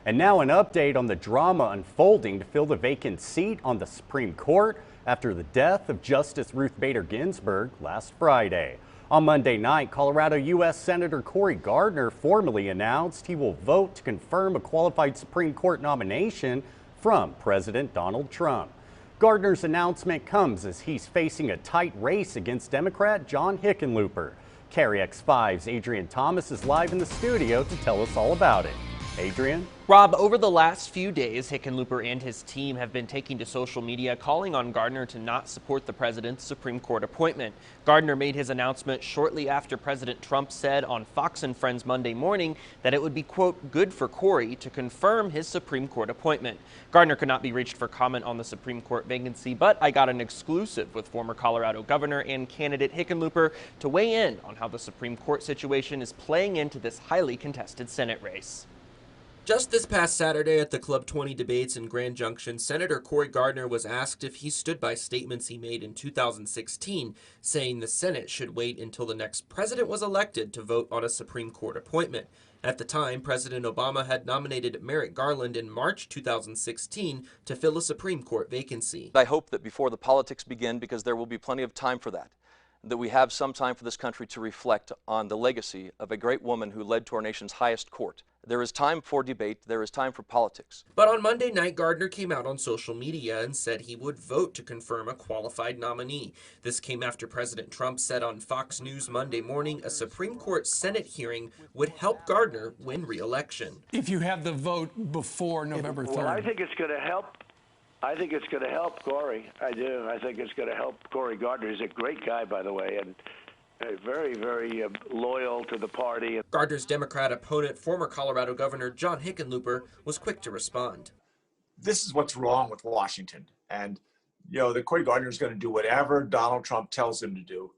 And now an update on the drama unfolding to fill the vacant seat on the Supreme Court after the death of Justice Ruth Bader Ginsburg last Friday. On Monday night, Colorado U.S. Senator Cory Gardner formally announced he will vote to confirm a qualified Supreme Court nomination from President Donald Trump. Gardner's announcement comes as he's facing a tight race against Democrat John Hickenlooper. KREX5's Adrian Thomas is live in the studio to tell us all about it. Adrian? Rob, over the last few days, Hickenlooper and his team have been taking to social media calling on Gardner to not support the president's Supreme Court appointment. Gardner made his announcement shortly after President Trump said on Fox and Friends Monday morning that it would be, quote, good for Cory to confirm his Supreme Court appointment. Gardner could not be reached for comment on the Supreme Court vacancy, but I got an exclusive with former Colorado governor and candidate Hickenlooper to weigh in on how the Supreme Court situation is playing into this highly contested Senate race. Just this past Saturday at the Club 20 debates in Grand Junction, Senator Cory Gardner was asked if he stood by statements he made in 2016, saying the Senate should wait until the next president was elected to vote on a Supreme Court appointment. At the time, President Obama had nominated Merrick Garland in March 2016 to fill a Supreme Court vacancy. I hope that before the politics begin, because there will be plenty of time for that we have some time for this country to reflect on the legacy of a great woman who led to our nation's highest court. There is time for debate. There is time for politics. But on Monday night, Gardner came out on social media and said he would vote to confirm a qualified nominee. This came after President Trump said on Fox News Monday morning a Supreme Court Senate hearing would help Gardner win re-election. If you have the vote before November 3rd. Well, I think it's going to help. I think it's going to help Cory. I do. I think it's going to help Cory Gardner. He's a great guy, by the way, and very, very loyal to the party. Gardner's Democrat opponent, former Colorado Governor John Hickenlooper, was quick to respond. This is what's wrong with Washington. And, that Cory Gardner is going to do whatever Donald Trump tells him to do.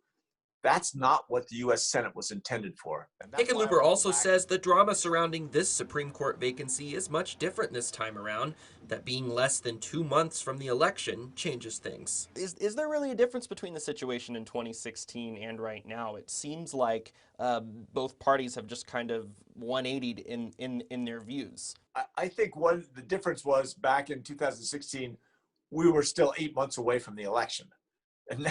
That's not what the U.S. Senate was intended for. Hickenlooper also says the drama surrounding this Supreme Court vacancy is much different this time around, that being less than 2 months from the election changes things. Is there really a difference between the situation in 2016 and right now? It seems like both parties have just kind of 180'd in their views. I think the difference was back in 2016, we were still 8 months away from the election. And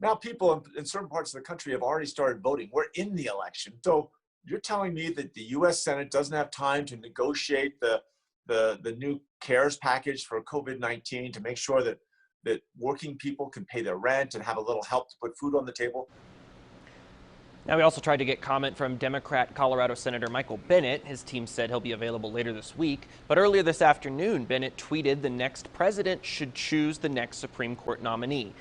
now people in certain parts of the country have already started voting. We're in the election. So you're telling me that the U.S. Senate doesn't have time to negotiate the new CARES package for COVID-19 to make sure that working people can pay their rent and have a little help to put food on the table? Now, we also tried to get comment from Democrat Colorado Senator Michael Bennet. His team said he'll be available later this week. But earlier this afternoon, Bennet tweeted the next president should choose the next Supreme Court nominee.